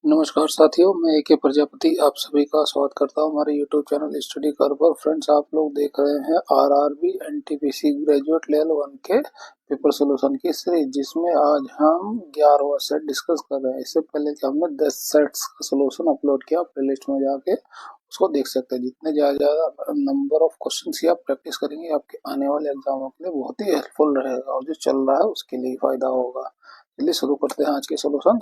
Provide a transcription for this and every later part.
नमस्कार साथियों, मैं ए के प्रजापति आप सभी का स्वागत करता हूं हमारे यूट्यूब चैनल स्टडी कर पर। फ्रेंड्स, आप लोग देख रहे हैं आरआरबी एनटीपीसी ग्रेजुएट लेवल 1 के पेपर सोल्यूशन की सीरीज, जिसमें आज हम 11वां सेट डिस्कस कर रहे हैं। इससे पहले कि हमने 10 सेट्स का सोल्यूशन अपलोड किया, प्लेलिस्ट में जाके उसको देख सकते हैं। जितने ज़्यादा नंबर ऑफ क्वेश्चन आप प्रैक्टिस करेंगे, आपके आने वाले एग्जामों के लिए बहुत ही हेल्पफुल रहेगा और जो चल रहा है उसके लिए फायदा होगा। चलिए शुरू करते हैं आज के सोल्यूशन।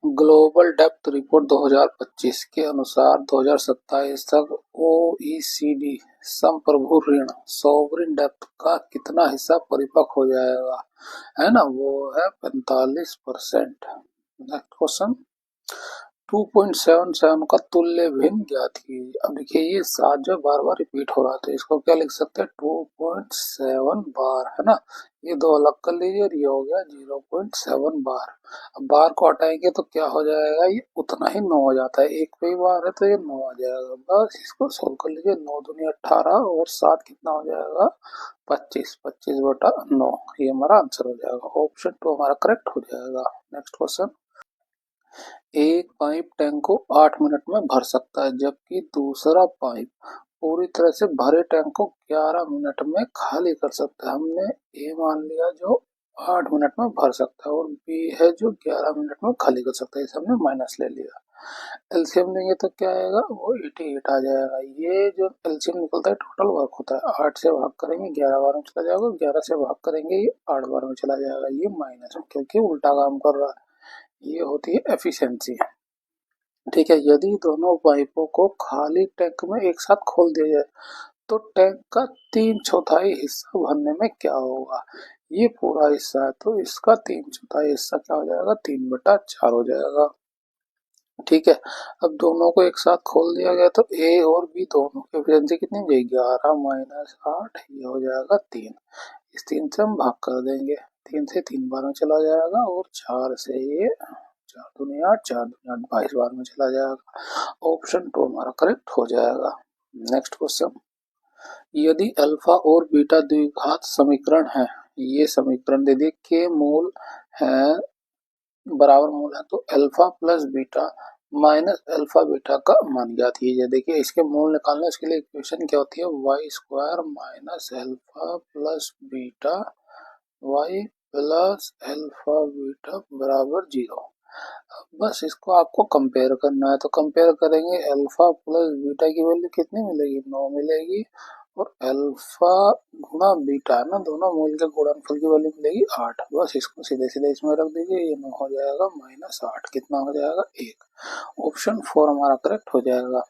ग्लोबल डेप्थ रिपोर्ट 2025 के अनुसार 2027 तक ओईसीडी संप्रभु ऋण सॉवरिन डेप्थ का कितना हिस्सा परिपक्व हो जाएगा, है ना? वो है 45%। नेक्स्ट क्वेश्चन, 2.77 का तुल्य भिन्न ज्ञात कीजिए। अब देखिए, ये 7 जो बार बार रिपीट हो रहा है, तो इसको क्या लिख सकते हैं? 2.7 बार, है ना? ये दो अलग कर लीजिए और ये हो गया 0.7 बार। अब बार को हटाएंगे तो क्या हो जाएगा? ये उतना ही 9 हो जाता है। एक पे ही बार है तो ये 9 आ जाएगा। बस इसको सोल्व कर लीजिए। 9 दूनी 18 और 7 कितना हो जाएगा? 25। 25/9 ये हमारा आंसर हो जाएगा। ऑप्शन 2 हमारा करेक्ट हो जाएगा। नेक्स्ट क्वेश्चन, एक पाइप टैंक को 8 मिनट में भर सकता है, जबकि दूसरा पाइप पूरी तरह से भरे टैंक को 11 मिनट में खाली कर सकता है। हमने ए मान लिया जो 8 मिनट में भर सकता है, और बी है जो 11 मिनट में खाली कर सकता है। इसे हमने माइनस ले लिया। एलसीएम लेंगे तो क्या आएगा? वो 88 आ जाएगा। ये जो एलसीएम निकलता है टोटल वर्क होता है। 8 से भाग करेंगे 11 बार में चला जाएगा, 11 से भाग करेंगे ये 8 बार में चला जाएगा। ये माइनस में, क्योंकि उल्टा काम कर रहा है। ये होती है एफिशिएंसी। ठीक है, यदि दोनों पाइपों को खाली टैंक में एक साथ खोल दिया जाए तो टैंक का 3/4 हिस्सा भरने में क्या होगा? ये पूरा हिस्सा है तो इसका 3/4 हिस्सा क्या हो जाएगा? 3/4 हो जाएगा। ठीक है, अब दोनों को एक साथ खोल दिया गया तो ए और बी दोनों की एफिशिएंसी कितनी हो जाएगी? 11 माइनस 8, ये हो जाएगा 3। इस 3 से हम भाग कर देंगे, 3 से 3 बार में चला जाएगा, और 4 से ये 4 दूनी 8, 4 दूनी 8, 22 बार में चला जाएगा। ऑप्शन 2 हमारा करेक्ट हो जाएगा। नेक्स्ट क्वेश्चन, यदि अल्फा और बीटा द्विघात समीकरण है, ये समीकरण दे दिए के मूल है बराबर मूल है, तो alpha plus beta minus alpha beta का मान ज्ञात कीजिए। देखिए, इसके मूल निकालने उसके लिए इक्वेशन क्या होती है? Y square minus alpha plus beta y plus alpha beta बराबर 0। बस इसको आपको कंपेयर करना है, तो कंपेयर करेंगे। अल्फा प्लस बीटा की वैल्यू कितनी मिलेगी? 9 मिलेगी, और अल्फा गुणा बीटा है ना, दोनों मूल के गुणनफल की वैल्यू मिलेगी 8। बस इसको सीधे सीधे इसमें रख दीजिए। ये 9 हो जाएगा माइनस 8, कितना हो जाएगा? 1। ऑप्शन 4 हमारा करेक्ट हो जाएगा।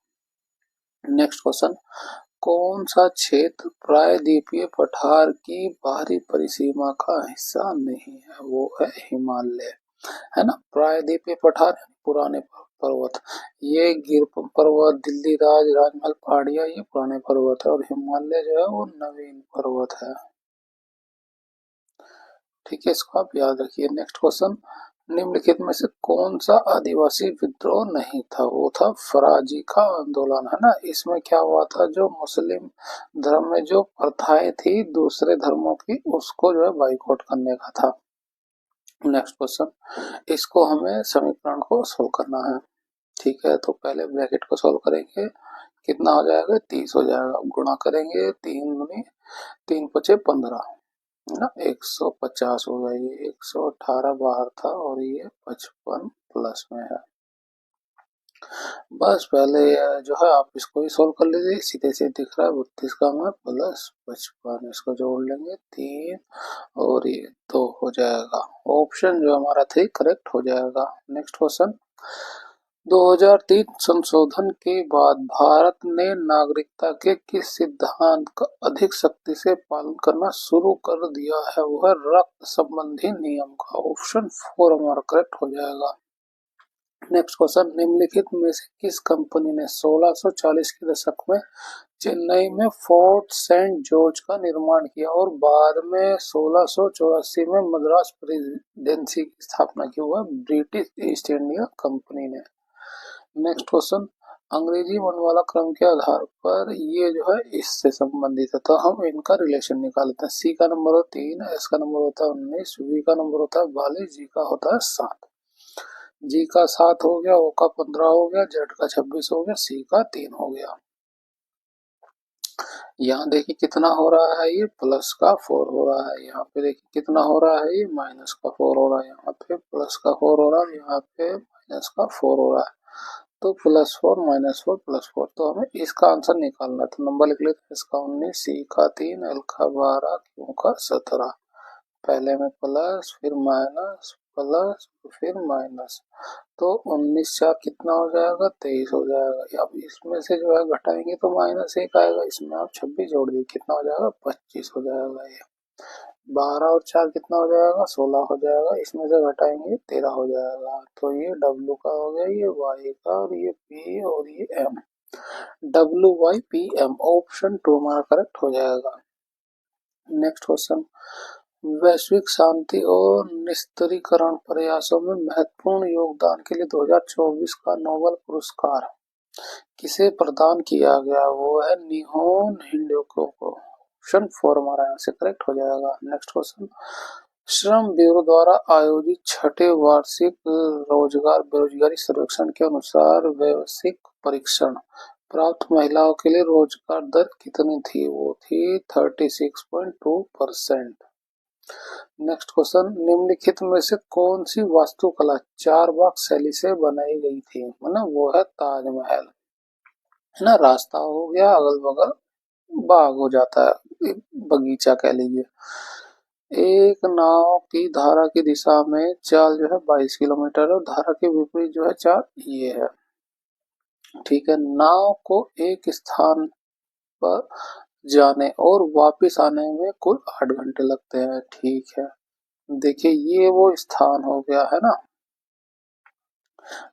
नेक्स्ट क्वेश्चन, कौन सा क्षेत्र प्रायद्वीपीय पठार की बाहरी परिसीमा का हिस्सा नहीं है? वो है हिमालय, है ना? प्रायद्वीपीय पठार पुराने पर्वत, ये गिर पर्वत, दिल्ली राज, राजमहल पहाड़ियां, ये पुराने पर्वत है, और हिमालय जो है वो नवीन पर्वत है। ठीक है, इसको आप याद रखिए। नेक्स्ट क्वेश्चन, निम्नलिखित में से कौन सा आदिवासी विद्रोह नहीं था? वो था फराजी का आंदोलन, है ना? इसमें क्या हुआ था? जो मुस्लिम धर्म में जो प्रथाएं थी दूसरे धर्मों की, उसको जो है बाइकआउट करने का था। नेक्स्ट क्वेश्चन, इसको हमें समीकरण को सोल्व करना है। ठीक है, तो पहले ब्रैकेट को सोल्व करेंगे। कितना हो जाएगा? 30 हो जाएगा। गुणा करेंगे 3 दूनी 3 पचे 15, है ना? 150 होगा। ये 118 बाहर था और ये 55 प्लस में है। बस पहले जो है आप इसको ही सोल्व कर लीजिए। सीधे से दिख रहा है 32 का में प्लस 55, इसको जोड़ लेंगे 3 और ये 2 हो जाएगा। ऑप्शन जो हमारा 3 करेक्ट हो जाएगा। नेक्स्ट क्वेश्चन, 2003 संशोधन के बाद भारत ने नागरिकता के किस सिद्धांत का अधिक सख्ती से पालन करना शुरू कर दिया है? वह रक्त संबंधी नियम का। ऑप्शन 4 हमारा करेक्ट हो जाएगा। नेक्स्ट क्वेश्चन, निम्नलिखित में से किस कंपनी ने 1640 के दशक में चेन्नई में फोर्ट सेंट जॉर्ज का निर्माण किया और बाद में 1684 में मद्रास प्रेसिडेंसी की स्थापना की? हुआ ब्रिटिश ईस्ट इंडिया कंपनी ने। नेक्स्ट क्वेश्चन, अंग्रेजी वर्णमाला क्रम के आधार पर ये जो है इससे संबंधित है, तो हम इनका रिलेशन निकालते हैं। सी का नंबर होता है 3, एस का नंबर होता है 19, वी का नंबर होता है 42, जी का होता है 7। जी का 7 हो गया, ओ का 15 हो गया, जेड का 26 हो गया, सी का 3 हो गया। यहाँ देखिए कितना हो रहा है, ये प्लस का 4 हो रहा है। यहाँ पे देखिए कितना हो रहा है, ये माइनस का 4 हो रहा है। यहाँ पे प्लस का 4 हो रहा है, यहाँ पे माइनस का 4 हो रहा है। तो +4 -4 +4, तो हमें इसका आंसर निकालना है। तो नंबर लिख लेते हैं। इसका 19, सी का 3, एल का 12, क्यू का 17। पहले में प्लस, फिर माइनस, प्लस, फिर माइनस। तो 19 चार कितना हो जाएगा, 23 हो जाएगा। अब इसमें से जो है घटाएंगे तो -1 आएगा, इसमें आप 26 जोड़ दिए, कितना हो जाएगा, 25 हो जाएगा। ये 12 और 4 कितना हो जाएगा, 16 हो जाएगा। इसमें से घटाएंगे 13 हो जाएगा। तो ये डब्लू का हो गया, ये वाई का, और ये पी, और ये एम। WYPM ऑप्शन 2 हमारा करेक्ट हो जाएगा। नेक्स्ट क्वेश्चन, वैश्विक शांति और निस्तारीकरण प्रयासों में महत्वपूर्ण योगदान के लिए 2024 का नोबेल पुरस्कार किसे प्रदान किया गया, वो है निहोन हिंडोको को। ऑप्शन 4 हमारा यहाँ से करेक्ट हो जाएगा। नेक्स्ट क्वेश्चन, श्रम ब्यूरो द्वारा आयोजित छठे वार्षिक रोजगार बेरोजगारी सर्वेक्षण के अनुसार व्यावसायिक परीक्षण प्राप्त महिलाओं के लिए रोजगार दर कितनी थी, वो थी 36.2%। नेक्स्ट क्वेश्चन, निम्नलिखित में से कौन सी वास्तुकला चारबाग शैली से बनाई गई थी, मतलब वो है ताजमहल, है ना। रास्ता हो गया, अगल बगल बाग हो जाता है, बगीचा कह लीजिए। एक नाव की धारा की दिशा में चाल जो है 22 किलोमीटर है, और धारा के विपरीत जो है चाल ये है। ठीक है, नाव को एक स्थान पर जाने और वापस आने में कुल 8 घंटे लगते हैं। ठीक है, देखिए ये वो स्थान हो गया है ना।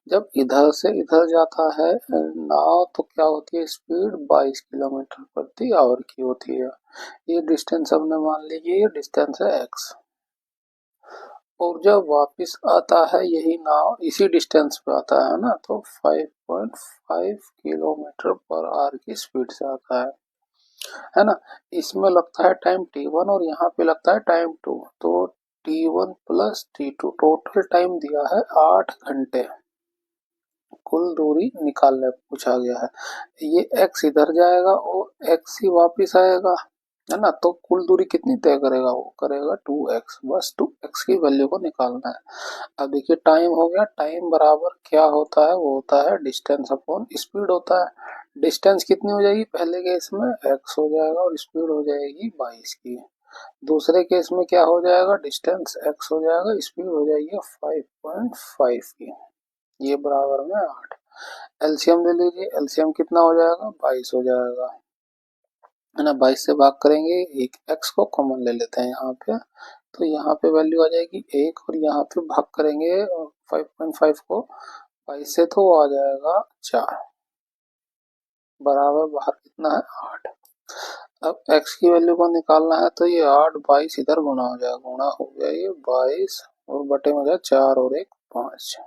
जब इधर से इधर जाता है नाव, तो क्या होती है, स्पीड 22 किलोमीटर प्रति आवर की होती है। ये डिस्टेंस हमने मान लीजिए, ये डिस्टेंस है x। और जब वापस आता है यही नाव इसी डिस्टेंस पे आता है ना, तो 5.5 किलोमीटर पर आवर की स्पीड से आता है ना। इसमें लगता है टाइम t1 और यहाँ पे लगता है टाइम 2, तो t1 plus t2 total time दिया है 8 घंटे। कुल दूरी निकालने पूछा गया है। ये x इधर जाएगा और x ही वापिस आएगा, है ना। तो कुल दूरी कितनी तय करेगा, वो करेगा 2x। बस 2x की वैल्यू को निकालना है। अब देखिए टाइम हो गया, टाइम बराबर क्या होता है, वो होता है डिस्टेंस अपॉन स्पीड होता है। डिस्टेंस कितनी हो जाएगी, पहले केस में x हो जाएगा और स्पीड हो जाएगी 22 की। दूसरे केस में क्या हो जाएगा, डिस्टेंस x हो जाएगा, स्पीड हो जाएगी 5.5 की। ये बराबर में 8। एलसीएम ले लीजिए, एलसीएम कितना हो जाएगा, 22 हो जाएगा, है ना। 22 से भाग करेंगे, एक x को कॉमन ले लेते हैं यहाँ पे, तो यहाँ पे वैल्यू आ जाएगी 1, और यहाँ पे भाग करेंगे 5.5 को 22 से, तो आ जाएगा 4, बराबर बाहर कितना है 8। अब x की वैल्यू को निकालना है, तो ये 8 22 इधर गुना हो जाएगा, गुना हो गया ये 22, और बटे में हो जाए 4 और 1 5,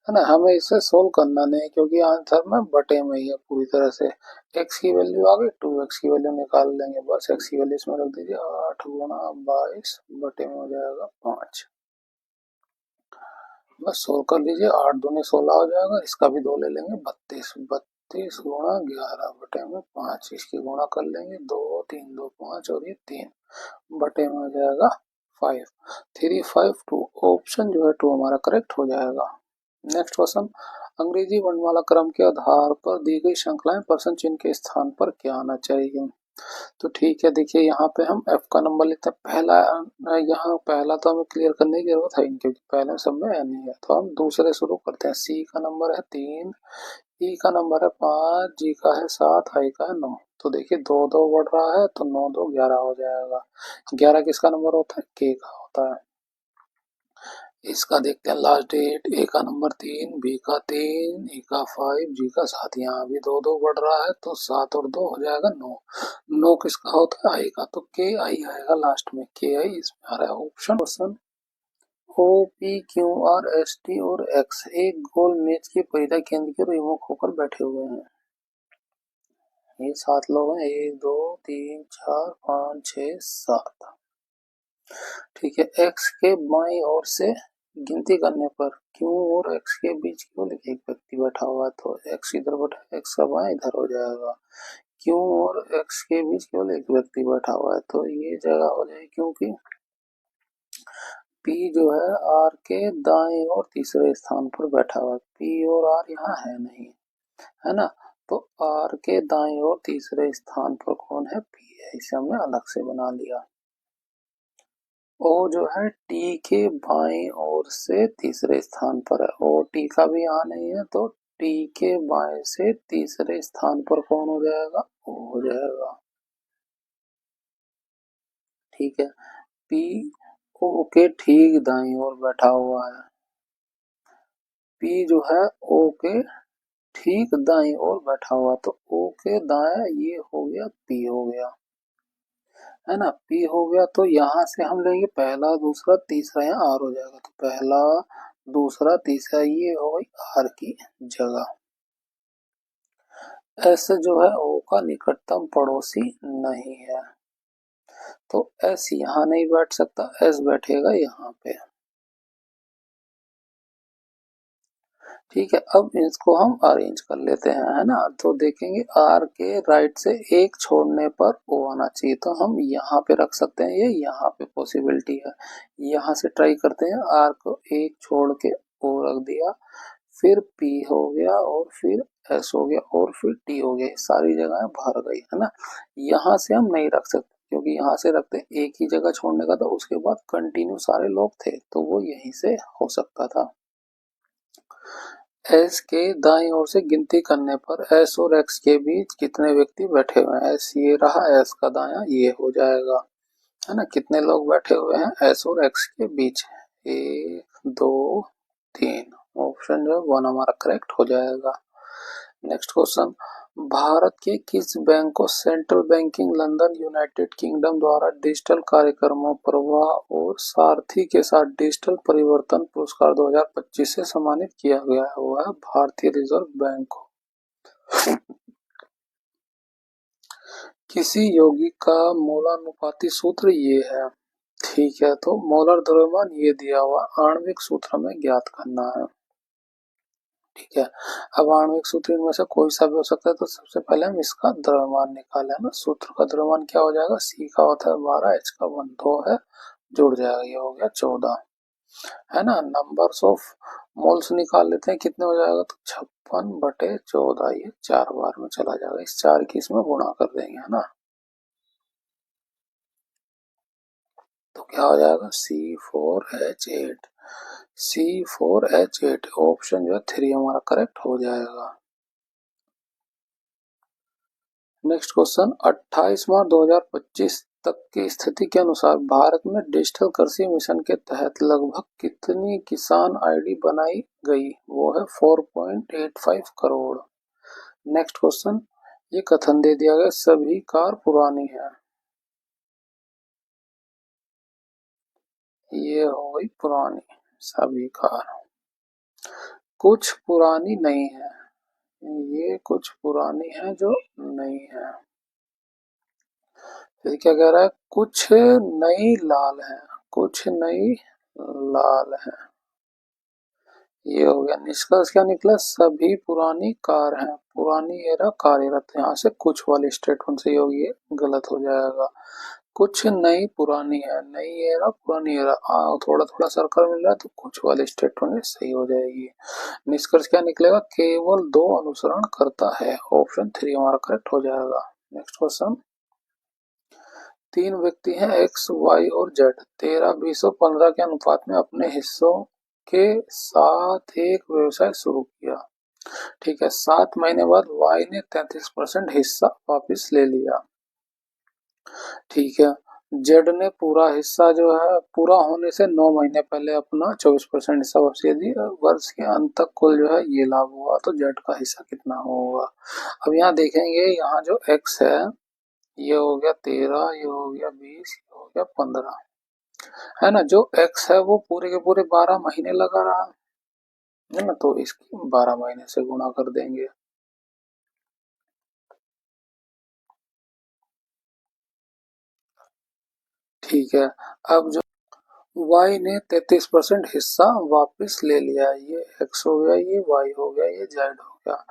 है ना। हमें इसे सोल्व करना नहीं, क्योंकि आंसर में बटे में ही है पूरी तरह से। x की वैल्यू आ गई, 2x की वैल्यू निकाल लेंगे, बस x की वैल्यू इसमें रख दीजिए, 8 गुना 22 बटे में हो जाएगा 5। बस सोल्व कर लीजिए, 8 दूनी 16 हो जाएगा, इसका भी 2 ले लेंगे, 32। 32 गुणा 11 बटे में 5, इसकी गुणा कर लेंगे, 2 3 2 5, और ये 3 बटे में हो जाएगा 5। 3 5 2, ऑप्शन जो है 2 हमारा करेक्ट हो जाएगा। नेक्स्ट क्वेश्चन, अंग्रेजी वर्णमाला क्रम के आधार पर दी गई श्रृंखलाएं प्रश्न चिन्ह के स्थान पर क्या आना चाहिए। तो ठीक है, देखिए यहाँ पे हम f का नंबर लेते हैं। पहला, यहाँ पहला तो हमें क्लियर करने की जरूरत है नहीं, क्योंकि पहले सब में n ही है। तो हम दूसरे शुरू करते हैं। c का नंबर है 3, e का नंबर है 5, g का है 7, i का है 9। तो देखिए 2 2 बढ़ रहा है, तो 9 2 11 हो जाएगा। 11 किसका नंबर होता है, k का होता है। इसका देखते हैं लास्ट डेट। ए का नंबर 3, बी का 3, ई का 5, जी का 7। यहाँ भी 2 2 बढ़ रहा है, तो 7 और 2 हो जाएगा 9। 9 किसका होता है, आई का, तो के आई आएगा लास्ट में, के आई इसमें आ रहा है। Option O P Q R S T और एक्स एक गोल मेज के परिधि केंद्र के विमुख होकर बैठे हुए हैं। ये 7 लोग हैं, 1 2 3 4 5 6 7। ठीक है, एक्स के बाईं ओर से गिनती करने पर क्यू और एक्स के बीच केवल एक व्यक्ति बैठा हुआ है, तो एक्स इधर बैठा है, एक्स का बाएं इधर हो जाएगा। क्यू और एक्स के बीच केवल एक व्यक्ति बैठा हुआ है, तो ये जगह हो जाएगी, क्योंकि पी जो है आर के दाएं और तीसरे स्थान पर बैठा हुआ है। पी और आर यहाँ है नहीं, है ना, तो आर के दाएं और तीसरे स्थान पर कौन है? पी है। इसे हमने अलग से बना लिया। ओ जो है टी के बाएं ओर से तीसरे स्थान पर है। ओ टी का भी यहाँ नहीं है, तो टी के बाएं से तीसरे स्थान पर कौन हो जाएगा? ओ हो जाएगा। ठीक है, पी ओ के ठीक दाईं ओर बैठा हुआ है। पी जो है ओ के ठीक दाईं ओर बैठा हुआ, तो ओ के दाएं ये हो गया, पी हो गया, है ना। पी हो गया, तो यहाँ से हम लेंगे पहला दूसरा तीसरा, यहाँ आर हो जाएगा, तो पहला दूसरा तीसरा ये हो गई आर की जगह। एस जो है ओ का निकटतम पड़ोसी नहीं है, तो एस यहाँ नहीं बैठ सकता, एस बैठेगा यहाँ पे। ठीक है, अब इसको हम अरेंज कर लेते हैं, है ना। तो देखेंगे आर के राइट से एक छोड़ने पर ओ आना चाहिए, तो हम यहाँ पे रख सकते हैं, ये यहाँ पे पॉसिबिलिटी है। यहाँ से ट्राई करते हैं, आर को एक छोड़ के ओ रख दिया, फिर पी हो गया और फिर एस हो गया और फिर टी हो गया, सारी जगह भर गई, है ना। यहाँ से हम नहीं रख सकते, क्योंकि यहाँ से रखते एक ही जगह छोड़ने का, तो उसके बाद कंटिन्यू सारे लोग थे, तो वो यहीं से हो सकता था। एस के दाईं ओर से गिनती करने पर एस और एक्स के बीच कितने व्यक्ति बैठे हुए हैं? एस ये रहा, एस का दायां ये हो जाएगा, है ना। कितने लोग बैठे हुए हैं एस और एक्स के बीच? 1 2 3। ऑप्शन जो 1 हमारा करेक्ट हो जाएगा। नेक्स्ट क्वेश्चन, भारत के किस बैंक को central banking London United kingdom द्वारा डिजिटल कार्यक्रमों प्रवाह और सारथी के साथ डिजिटल परिवर्तन पुरस्कार 2025 से सम्मानित किया गया है? वो है भारतीय रिजर्व बैंक को। किसी यौगिक का मोलानुपाती सूत्र ये है। ठीक है, तो मोलर द्रव्यमान ये दिया हुआ, आणविक सूत्र में ज्ञात करना है। ठीक है, अब आणविक सूत्र इनमें से कोई सा भी हो सकता है, तो सबसे पहले हम इसका द्रव्यमान निकाले, है ना। सूत्र का द्रव्यमान क्या हो जाएगा? सी का होता है 12, एच का 1 2 है, जुड़ जाएगा, ये हो गया 14, है ना। नंबर्स ऑफ मोल्स निकाल लेते हैं, कितने हो जाएगा? तो 56/14, ये 4 बार में चला जाएगा, इस 4 की इसमें गुणा कर देंगे, है ना। तो क्या हो जाएगा? C4H8, C4H8, ऑप्शन जो है 3 हमारा करेक्ट हो जाएगा। नेक्स्ट क्वेश्चन, 28 मार्च 2025 तक की स्थिति के अनुसार भारत में डिजिटल कृषि मिशन के तहत लगभग कितनी किसान आईडी बनाई गई? वो है 4.85 करोड़। नेक्स्ट क्वेश्चन, ये कथन दे दिया गया सभी कार पुरानी है, ये हो गई पुरानी सभी कार। कुछ पुरानी नहीं है, ये कुछ पुरानी है जो नहीं है। फिर क्या कह रहा है? कुछ नई लाल है, कुछ नई लाल है, ये हो गया। निष्कर्ष क्या निकला? सभी पुरानी कार हैं, पुरानी एरा कार्यरत। यहाँ से कुछ वाली स्टेटमेंट से होगी, ये गलत हो जाएगा। कुछ नई पुरानी है, नई एरा पुरानी एरा, थोड़ा थोड़ा सर्कल मिल रहा है, तो कुछ वाली स्टेटमेंट सही हो जाएगी। निष्कर्ष क्या निकलेगा? केवल 2 अनुसरण करता है, ऑप्शन 3 हमारा करेक्ट हो जाएगा। नेक्स्ट क्वेश्चन, 3 व्यक्ति हैं एक्स वाई और जेड, 13 20 और 15 के अनुपात में अपने हिस्सों के साथ एक व्यवसाय शुरू किया। ठीक है, 7 महीने बाद वाई ने 33% हिस्सा वापस ले लिया। ठीक है, जेड ने पूरा हिस्सा जो है पूरा होने से 9 महीने पहले अपना 24% हिस्सा वापस ले दिया। वर्ष के अंत तक कुल जो है ये लाभ हुआ, तो जेड का हिस्सा कितना होगा? अब यहाँ देखेंगे, यहाँ जो एक्स है ये हो गया 13, ये हो गया 20, ये हो गया 15। है ना। जो x है वो पूरे के पूरे 12 महीने लगा रहा है ना, तो इसकी 12 महीने से गुणा कर देंगे। ठीक है। अब जो y ने 33% हिस्सा वापस ले लिया, ये x हो गया, ये y हो गया, ये z हो गया।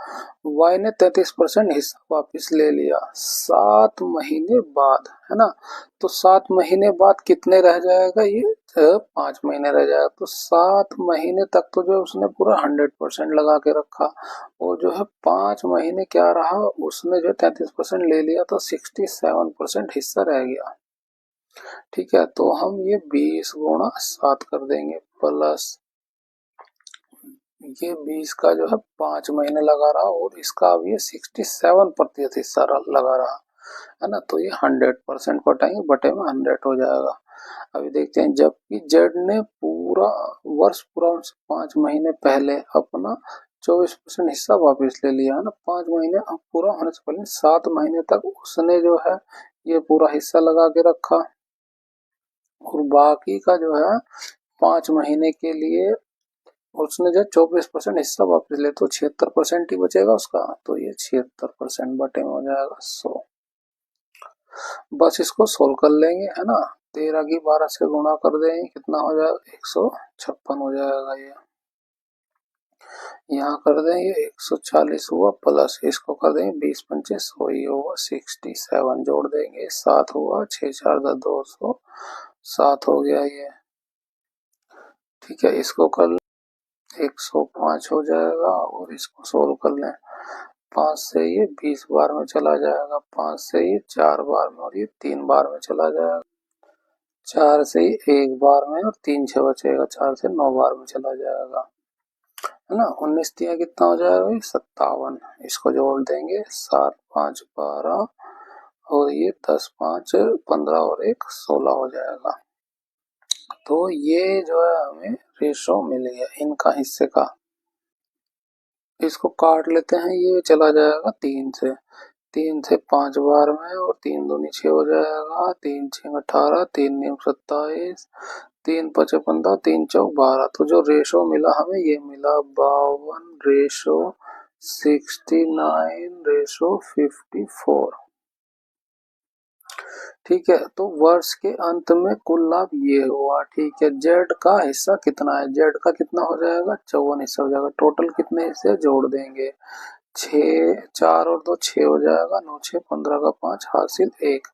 y ने 33% हिस्सा वापस ले लिया 7 महीने बाद, है ना। तो 7 महीने बाद कितने रह जाएगा, ये 5 महीने रह जाएगा। तो 7 महीने तक तो जो उसने पूरा 100% लगा के रखा, और जो है 5 महीने क्या रहा, उसने जो 33% ले लिया, तो 67% हिस्सा रह गया। ठीक है, तो हम ये 20 गुणा 7 कर देंगे, प्लस ये 20 का जो है 5 महीने लगा रहा, और इसका अब ये 67% हिस्सा लगा रहा, है ना। तो ये 100% कटाएंगे, बटे में 100 हो जाएगा। अभी देखते हैं, जबकि जेड ने पूरा वर्ष पूरा 5 महीने पहले अपना 24% हिस्सा वापस ले लिया, है ना। 5 महीने अब पूरा होने से पहले 7 महीने तक उसने जो है ये पूरा हिस्सा लगा के रखा, और बाकी का जो है 5 महीने के लिए उसने जो 24% हिस्सा वापस ले, तो 76% ही बचेगा उसका, तो ये 76% बटे में हो जाएगा 100। बस इसको सोल्व कर लेंगे, है ना। 13 की 12 से गुणा कर देंगे, कितना हो जाएगा, 156 हो जाएगा। ये यहाँ कर देंगे 140 हुआ, प्लस इसको कर देंगे 20 पंचे 100, ये होगा 67, जोड़ देंगे 7 हुआ, 6 4 200, 7 हो गया ये। ठीक है, इसको कर 105 हो जाएगा, और इसको सोल्व कर लें। 5 से ये 20 बार में चला जाएगा, 5 से ये 4 बार में, और ये 3 बार में चला जाएगा। 4 से ये 1 बार में, और 3 6 बचेगा, 4 से 9 बार में चला जाएगा, है ना। 19 दिया कितना हो जाएगा, 57। इसको जोड़ देंगे, 7 5 12, और ये 10 5 15, और 1 16 हो जाएगा। तो ये जो है हमें रेशो मिल गया इनका हिस्से का। इसको काट लेते हैं, ये चला जाएगा 3 से 5 बार में, और 3 दूनी 6 हो जाएगा, 3 6 18, 3 9 27, 3 5 15, 3 चौक 12। तो जो रेशो मिला हमें, ये मिला 52:69:54। ठीक है, तो वर्ष के अंत में कुल लाभ ये हुआ। ठीक है, जेड का हिस्सा कितना है, जेड का कितना हो जाएगा, 54 हिस्सा हो जाएगा। टोटल कितने हिस्से जोड़ देंगे, 6 4 और 2 6 हो जाएगा, 9 6 15 का 5 हासिल 1,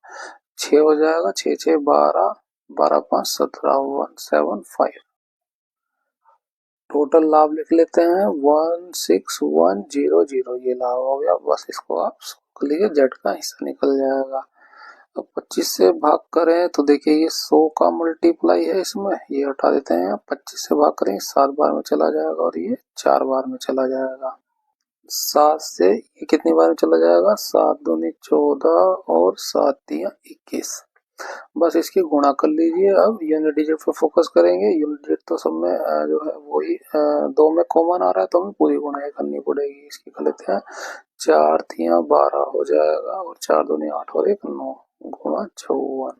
6 हो जाएगा, 6 6 12, 12 5 17, 175। टोटल लाभ लिख लेते हैं 16100, ये लाभ हो गया। बस इसको आप कर लीजिए, जेड का हिस्सा निकल जाएगा। अब 25 से भाग करें तो देखिए, ये 100 का मल्टीप्लाई है इसमें, ये हटा देते हैं। 25 से भाग करें 7 बार में चला जाएगा, और ये 4 बार में चला जाएगा। 7 से ये कितनी बार में चला जाएगा, 7 दूनी 14, और 7 तिया 21। बस इसकी गुणा कर लीजिए। अब यूनिट डिजिट पर फोकस करेंगे। यूनिट डिजिट तो सब में जो है वही 2 में कॉमन आ रहा है, तो हमें पूरी गुणा करनी पड़ेगी। इसकी कर लेते हैं, 4 तिया 12 हो जाएगा, और 4 दूनी 8 और 1 9, गुणा 54।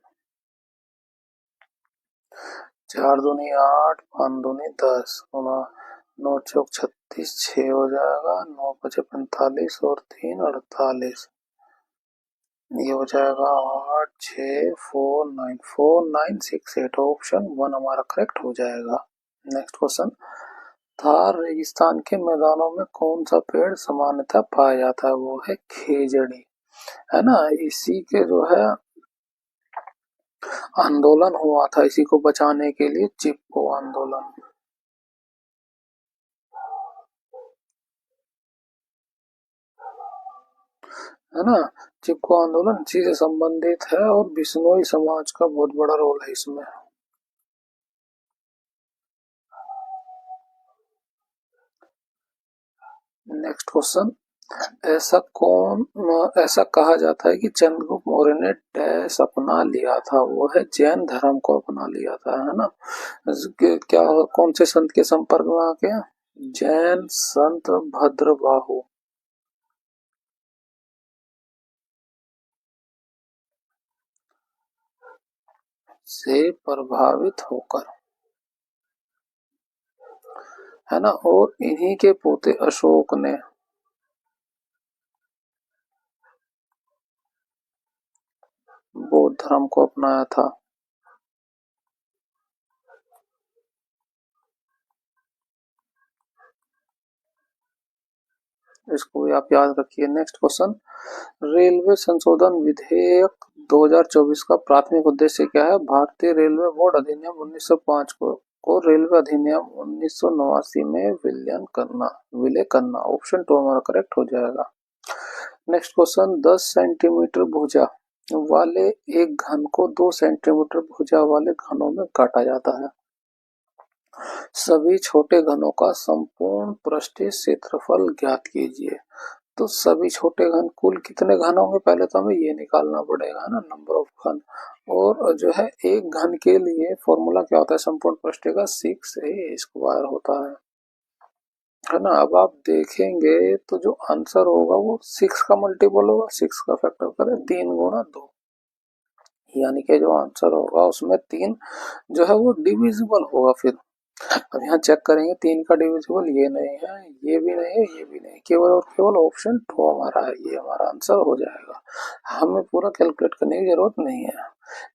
4 दूनी 8, 5 दूनी 10, गुणा 9 चौक 36, 6 हो जाएगा, 9 पचे 45, और 3 48। ये हो जाएगा 8 6 4 9 4 9 6 8। ऑप्शन 1 हमारा करेक्ट हो जाएगा। नेक्स्ट क्वेश्चन, थार रेगिस्तान के मैदानों में कौन सा पेड़ सामान्यतः पाया जाता है, वो है खेजड़ी, है ना। इसी के जो है आंदोलन हुआ था, इसी को बचाने के लिए चिपको आंदोलन, है ना। चिपको आंदोलन इसी से संबंधित है, और बिश्नोई समाज का बहुत बड़ा रोल है इसमें। नेक्स्ट क्वेश्चन, ऐसा कहा जाता है कि चंद्रगुप्त मौर्य ने डैश अपना लिया था, वो है जैन धर्म को अपना लिया था, है ना। क्या कौन से संत के संपर्क में आके, जैन संत भद्रबाहु। से प्रभावित होकर, है ना, और इन्हीं के पोते अशोक ने बौद्ध धर्म को अपनाया था। इसको भी आप याद रखिए। नेक्स्ट क्वेश्चन, रेलवे संशोधन विधेयक 2024 का प्राथमिक उद्देश्य क्या है? भारतीय रेलवे बोर्ड अधिनियम 1905 को रेलवे अधिनियम 1989 में विलय करना। ऑप्शन 2 हमारा करेक्ट हो जाएगा। नेक्स्ट क्वेश्चन, 10 सेंटीमीटर भुजा वाले एक घन को 2 सेंटीमीटर भुजा वाले घनों में काटा जाता है। सभी छोटे घनों का संपूर्ण पृष्ठीय क्षेत्रफल ज्ञात कीजिए। तो सभी छोटे घन कुल कितने घन होंगे, पहले तो हमें ये निकालना पड़ेगा ना, नंबर ऑफ घन। और जो है एक घन के लिए फॉर्मूला क्या होता है संपूर्ण पृष्ठीय का? 6a² होता है ना। अब आप देखेंगे तो जो आंसर होगा वो 6 का मल्टीपल होगा, 6 का फैक्टर करें 3 गुणा 2, यानी कि जो आंसर होगा उसमें 3 जो है वो डिविजिबल होगा। फिर अब यहाँ चेक करेंगे 3 का डिविजिबल ये नहीं है, ये भी नहीं है, ये भी नहीं, केवल और केवल ऑप्शन 2 हमारा है, ये हमारा आंसर हो जाएगा। हमें पूरा कैलकुलेट करने की जरूरत नहीं है,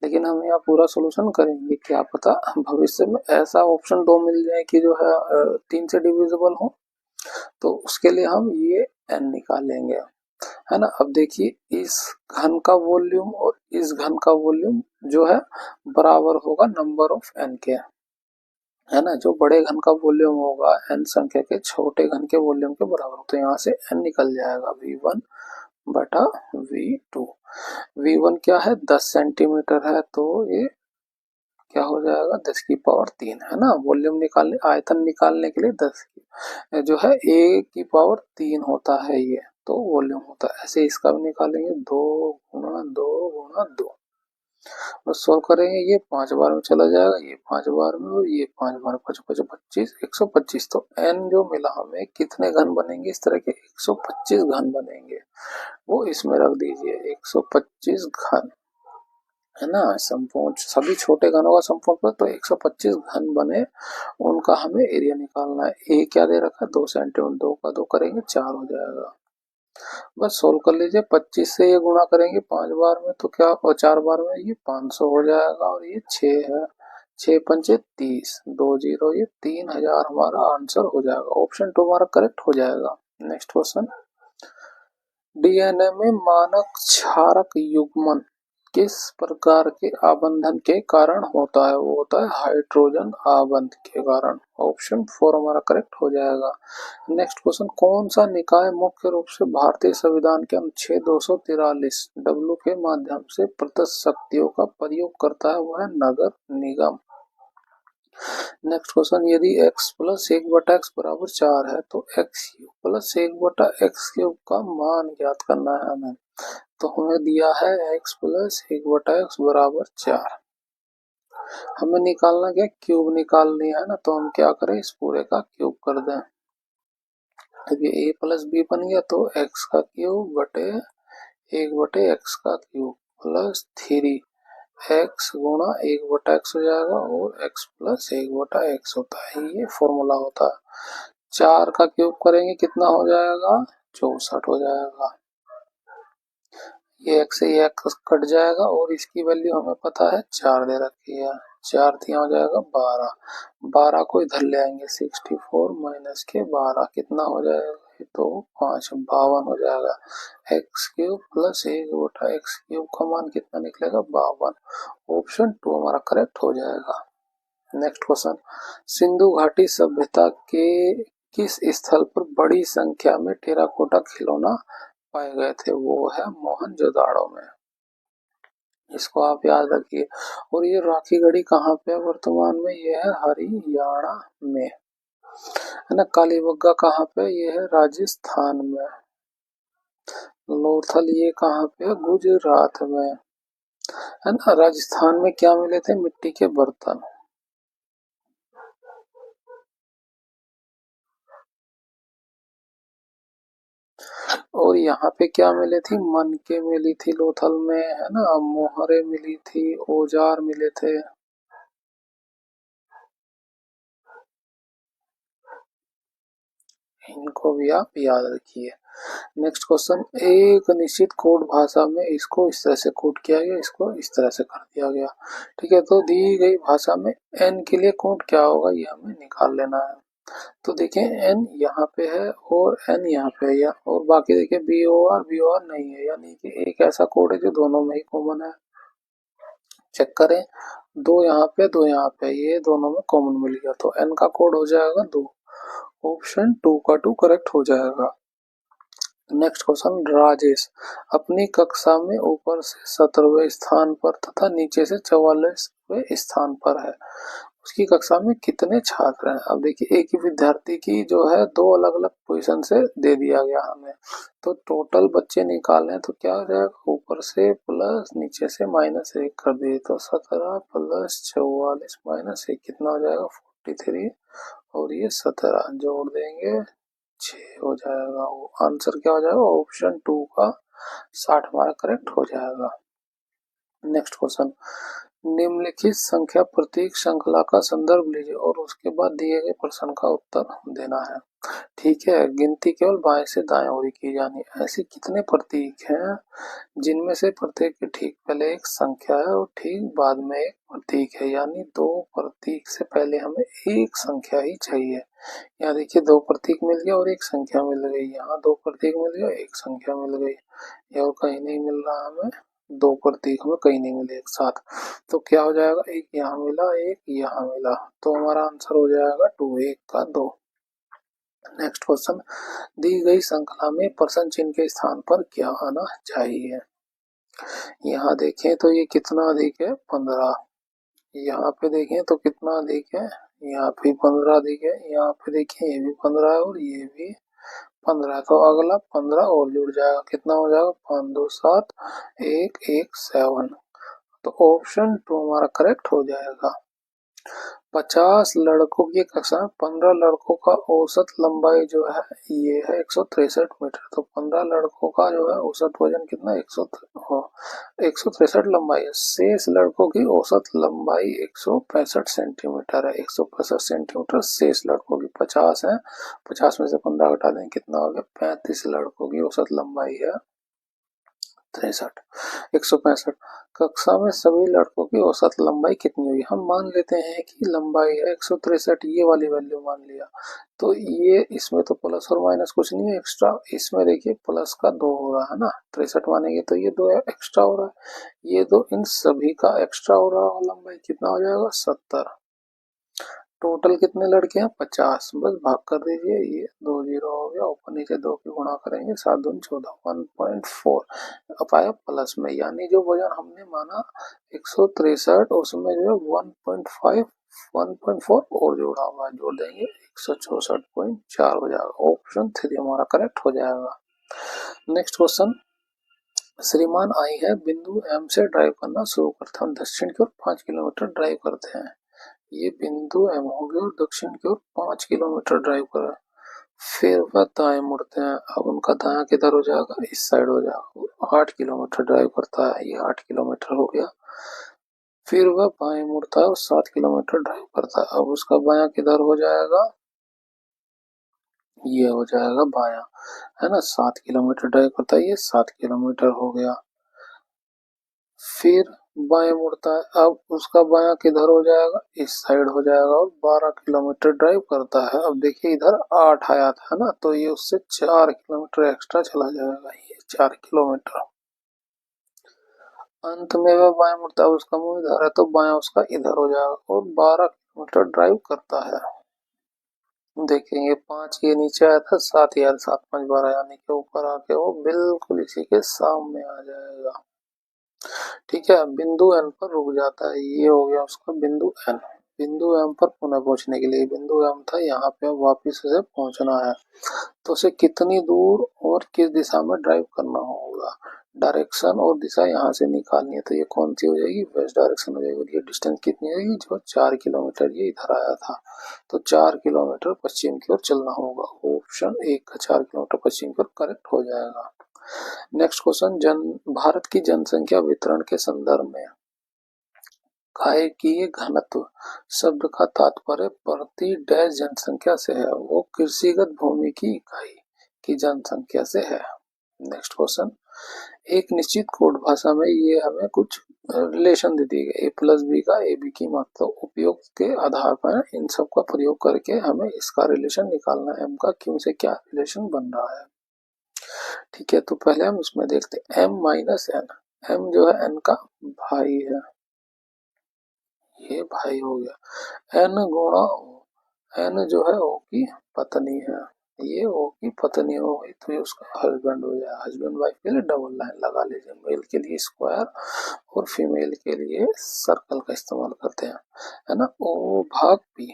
लेकिन हम यहाँ पूरा सोल्यूशन करेंगे, क्या पता भविष्य में ऐसा ऑप्शन 2 मिल जाए कि जो है 3 से डिविजिबल हो, तो उसके लिए हम ये n निकालेंगे, है ना। अब देखिए इस घन का वॉल्यूम और इस घन का वॉल्यूम जो है बराबर होगा नंबर ऑफ n के, है ना। जो बड़े घन का वॉल्यूम होगा n संख्या के छोटे घन के वॉल्यूम के बराबर, तो यहाँ से n निकल जाएगा v1 बटा v2। v1 क्या है? 10 सेंटीमीटर है, तो ये क्या हो जाएगा? 10 की पावर 3, है ना। वॉल्यूम निकालने, आयतन निकालने के लिए 10 जो है a की पावर 3 होता है ये, तो वॉल्यूम होता है। ऐसे इसका भी निकालेंगे 2 गुणा 2 गुणा 2, और सोल्व करेंगे, ये 5 बार में चला जाएगा, ये 5 बार में, और ये 5 बार, 5 5 25, 125। तो n जो मिला हमें, कितने घन बनेंगे इस तरह के? 125 घन बनेंगे, वो इसमें रख दीजिए 125 घन, है ना। संपूर्ण सभी छोटे घनों का संपूर्ण तो 125 घन बने, उनका हमें एरिया निकालना है। ए क्या दे रखा है? 2 सेंटीमीटर, 2 का 2 करेंगे 4 हो जाएगा। बस सोल्व कर लीजिए। 25 से ये गुणा करेंगे 5 बार में, तो क्या, और 4 बार में, ये 500 हो जाएगा, और ये 6 है, 6 पंचे 30, 2 जीरो, ये 3000 हमारा आंसर हो जाएगा। ऑप्शन 2 हमारा करेक्ट हो जाएगा। नेक्स्ट क्वेश्चन, डीएनए में मानक क्षारक युग्मन किस प्रकार के आबंधन के कारण होता है? वो होता है हाइड्रोजन आबंध के कारण। ऑप्शन 4 हमारा करेक्ट हो जाएगा। नेक्स्ट क्वेश्चन, कौन सा निकाय मुख्य रूप से भारतीय संविधान के अनुच्छेद 243 डब्ल्यू के माध्यम से प्रदत्त शक्तियों का प्रयोग करता है? वह है नगर निगम। नेक्स्ट क्वेश्चन, यदि x प्लस 1/x बराबर 4 है, तो x cube plus 1/x cube का मान ज्ञात करना है हमें। तो हमें दिया है x प्लस 1/x बराबर 4, हमें निकालना क्या? क्यूब निकालनी है ना। तो हम क्या करें, इस पूरे का क्यूब कर दें। अब ये a प्लस बी बन गया, तो x का क्यूब बटे 1/x का क्यूब प्लस 3 x गुणा 1/x हो जाएगा, और x प्लस 1/x होता है, ये फॉर्मूला होता है। 4 का क्यूब करेंगे कितना हो जाएगा? 64 हो जाएगा। ये x से ये x कट जाएगा, और इसकी वैल्यू हमें पता है 4 दे रखी है, 4 दिया हो जाएगा 12, 12 को इधर ले आएंगे, 64 माइनस के 12 कितना हो जाएगा? तो 5, 52 हो जाएगा। X cube plus 1/x cube का मान कितना निकलेगा? 52। ऑप्शन 2 हमारा करेक्ट हो जाएगा। नेक्स्ट क्वेश्चन, सिंधु घाटी सभ्यता के किस स्थल पर बड़ी संख्या में टेराकोटा खिलौना पाए गए थे? वो है मोहनजोदाड़ो में, इसको आप याद रखिए। और ये राखी गढ़ी कहाँ पे है वर्तमान में? ये है हरियाणा में, है ना। कालीबंगा कहाँ पे? ये है राजस्थान में। लोथल ये कहाँ पे है? गुजरात में, है ना। राजस्थान में क्या मिले थे? मिट्टी के बर्तन। और यहाँ पे क्या मिले थी, मन के मिली थी लोथल में, है ना, मोहरे मिली थी, औजार मिले थे। इनको भी आप याद रखिए। नेक्स्ट क्वेश्चन, एक निश्चित कोड भाषा में इसको इस तरह से कोड किया गया, इसको इस तरह से कर दिया गया। ठीक है, तो दी गई भाषा में एन के लिए कोड क्या होगा ये हमें निकाल लेना है। तो देखिए एन यहाँ पे है और एन यहाँ पे है, और बाकी देखिए बी ओ आर नहीं है, यानी कि एक ऐसा कोड है जो दोनों में ही कॉमन है। चेक करें, दो यहाँ पे दो यहाँ पे, ये दोनों में कॉमन मिल गया, तो एन का कोड हो जाएगा 2। ऑप्शन 2 का 2 करेक्ट हो जाएगा। नेक्स्ट क्वेश्चन, राजेश अपनी कक्षा में ऊपर से 17वें स्थान पर तथा नीचे से 44वें स्थान पर है। उसकी कक्षा में कितने छात्र हैं? अब देखिए एक ही विद्यार्थी की जो है दो अलग अलग पोजीशन से दे दिया गया हमें, तो टोटल बच्चे निकालें तो क्या हो जाएगा, ऊपर से प्लस नीचे से -1 कर दिए, तो 17 प्लस 44 -1 कितना हो जाएगा, 43, और ये 17 जोड़ देंगे 6 हो जाएगा। वो आंसर क्या हो जाएगा, ऑप्शन 2 का 60 हमारा करेक्ट हो जाएगा। नेक्स्ट क्वेश्चन, निम्नलिखित संख्या प्रतीक श्रृंखला का संदर्भ लीजिए और उसके बाद दिए गए प्रश्न का उत्तर देना है। ठीक है, गिनती केवल बाएं से दाएं ओर की जानी। ऐसे कितने प्रतीक हैं जिनमें से प्रत्येक के ठीक पहले एक संख्या है और ठीक बाद में एक प्रतीक है, यानी दो प्रतीक से पहले हमें एक संख्या ही चाहिए। यहाँ देखिए दो प्रतीक मिल गया और एक संख्या मिल गई, यहाँ दो प्रतीक मिल गया एक संख्या मिल गई, और कहीं नहीं मिल रहा हमें, दो प्रतीक हमें कहीं नहीं मिले एक साथ, तो क्या हो जाएगा, एक यहाँ मिला एक यहाँ मिला, तो हमारा आंसर हो जाएगा 2, 1 का 2। नेक्स्ट क्वेश्चन, दी गई श्रृंखला में प्रश्न चिन्ह के स्थान पर क्या आना चाहिए। यहाँ देखें तो ये कितना अधिक है, 15। यहाँ पे देखें तो कितना अधिक है, यहाँ पे 15 अधिक है, यहाँ पे देखें ये भी 15 है और ये भी 15, तो अगला 15 और जुड़ जाएगा, कितना हो जाएगा, 5 2 7 1 1 7, तो ऑप्शन 2 हमारा करेक्ट हो जाएगा। 50 लड़कों की कक्षा में 15 लड़कों का औसत लंबाई जो है ये है 163 मीटर, तो 15 लड़कों का जो है औसत वजन कितना, 163 लंबाई है। शेष लड़कों की औसत लंबाई 165 सेंटीमीटर है, 165 सेंटीमीटर शेष लड़कों की, 50 है, 50 में से 15 घटा दें कितना हो गया, 35 लड़कों की औसत लंबाई है 165। कक्षा में सभी लड़कों की औसत लंबाई कितनी हुई, हम मान लेते हैं कि लंबाई है 163, ये वाली वैल्यू मान लिया, तो ये इसमें तो प्लस और माइनस कुछ नहीं है एक्स्ट्रा, इसमें देखिए प्लस का 2 हो रहा है ना, 63 मानेंगे तो ये 2 एक्स्ट्रा हो रहा है, ये 2 इन सभी का एक्स्ट्रा हो रहा है, लंबाई कितना हो जाएगा 70। टोटल कितने लड़के हैं, 50, बस भाग कर दीजिए, ये 2 0 हो गया, ऊपर नीचे 2 की गुणा करेंगे, 7 दूनी 14, 1.4 अब आया प्लस में, यानी जो वजन हमने माना 163 उसमें जो है 1.5 1.4 और जोड़ा हुआ, जोड़ देंगे 164.4 हो जाएगा, ऑप्शन 3 हमारा करेक्ट हो जाएगा। नेक्स्ट क्वेश्चन, श्रीमान आई है बिंदु एम से ड्राइव करना शुरू करते हैं, दक्षिण की ओर 5 किलोमीटर ड्राइव करते हैं, ये बिंदु एम हो गया और दक्षिण की ओर 5 किलोमीटर ड्राइव कर रहा है, फिर वह दाएं मुड़ते हैं, अब उनका दायां किधर हो जाएगा, इस साइड हो जाएगा, 8 किलोमीटर ड्राइव करता है, ये 8 किलोमीटर हो गया, फिर वह बाएं मुड़ता है और 7 किलोमीटर ड्राइव करता है, अब उसका बायां किधर हो जाएगा, ये हो जाएगा बायां, है ना, 7 किलोमीटर ड्राइव करता है, ये 7 किलोमीटर हो गया, फिर बाएं मुड़ता है, अब उसका बायां किधर हो जाएगा, इस साइड हो जाएगा, और 12 किलोमीटर ड्राइव करता है, अब देखिए इधर 8 आया था ना, तो ये उससे 4 किलोमीटर एक्स्ट्रा चला जाएगा, ये 4 किलोमीटर, अंत में वह बाएं मुड़ता है, उसका मुंह इधर है तो बायां उसका इधर हो जाएगा, और 12 किलोमीटर ड्राइव करता है। देखेंगे 5 ये नीचे आया था, 7 यार 7 5 12, यानी कि ऊपर आके वो बिल्कुल इसी के सामने आ जाएगा। ठीक है, बिंदु एन पर रुक जाता है, ये हो गया उसका बिंदु एन। बिंदु एम पर पुनः पहुंचने के लिए, बिंदु एम था यहाँ पे, वापिस उसे पहुंचना है, तो उसे कितनी दूर और किस दिशा में ड्राइव करना होगा। डायरेक्शन और दिशा यहाँ से निकालनी है, तो ये कौन सी हो जाएगी, वेस्ट डायरेक्शन हो जाएगी। और ये डिस्टेंस कितनी रहेगी, जो 4 किलोमीटर ये इधर आया था, तो 4 किलोमीटर पश्चिम की ओर चलना होगा। ऑप्शन 1 का 4 किलोमीटर पश्चिम की ओर करेक्ट हो जाएगा। नेक्स्ट क्वेश्चन, भारत की जनसंख्या वितरण के संदर्भ में कायिकीय घनत्व शब्द का तात्पर्य प्रति डैश जनसंख्या से है, वो कृषिगत भूमि की इकाई की जनसंख्या से है। नेक्स्ट क्वेश्चन, एक निश्चित कोड भाषा में ये हमें कुछ रिलेशन दे दी गई, ए प्लस बी का ए बी की मात्रा उपयोग के आधार पर इन सब का प्रयोग करके हमें इसका रिलेशन निकालना है, एम का क्यू से क्या रिलेशन बन रहा है। ठीक है, तो पहले हम इसमें देखते हैं एम माइनस एन। एम जो है एन का भाई है, ये भाई हो गया। एन गुणा ओ, एन जो है ओ की पत्नी है, ये ओ की पत्नी हो गई, तो ये उसका हस्बैंड हो जाएगा। हस्बैंड वाइफ के लिए डबल लाइन लगा लीजिए, मेल के लिए स्क्वायर और फीमेल के लिए सर्कल का इस्तेमाल करते हैं, है ना। ओ भाग पी,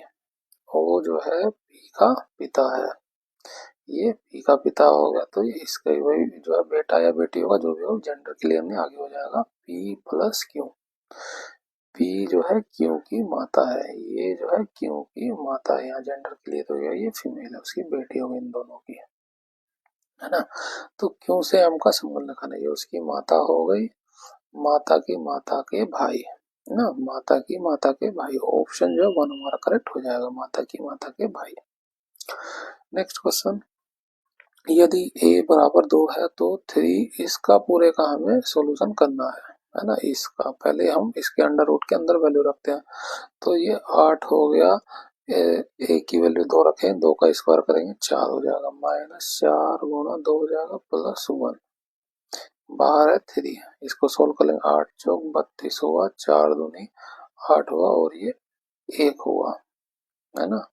ओ जो है पी का पिता है, ये पी का पिता हो गया, तो ये इसका वही जो है बेटा या बेटी होगा, जो भी हो जेंडर क्लियर नहीं आगे हो जाएगा, पी प्लस क्यू। पी जो है क्यू की माता है, ये जो है क्यू की माता है, यहाँ जेंडर क्लियर हो गया, ये फीमेल है, उसकी बेटी होगी इन दोनों की, है ना। तो क्यू से एम का संबंध रखना, ये उसकी माता हो गई, माता की माता के भाई, है ना, माता की माता के भाई। ऑप्शन जो 1 हमारा करेक्ट हो जाएगा, माता की माता के भाई। नेक्स्ट क्वेश्चन, यदि a बराबर 2 है तो 3 इसका पूरे का हमें सॉल्यूशन करना है ना। इसका पहले हम इसके अंडर रूट के अंदर वैल्यू रखते हैं, तो ये 8 हो गया, ए की वैल्यू 2 रखें, 2 का स्क्वायर करेंगे 4 हो जाएगा, -4 गुणा 2 हो जाएगा +1, बाहर है 3, इसको सोल्व कर लेंगे, 8 चौक 32 हुआ, 4 दूनी 8 हुआ, और ये 1 हुआ, है ना।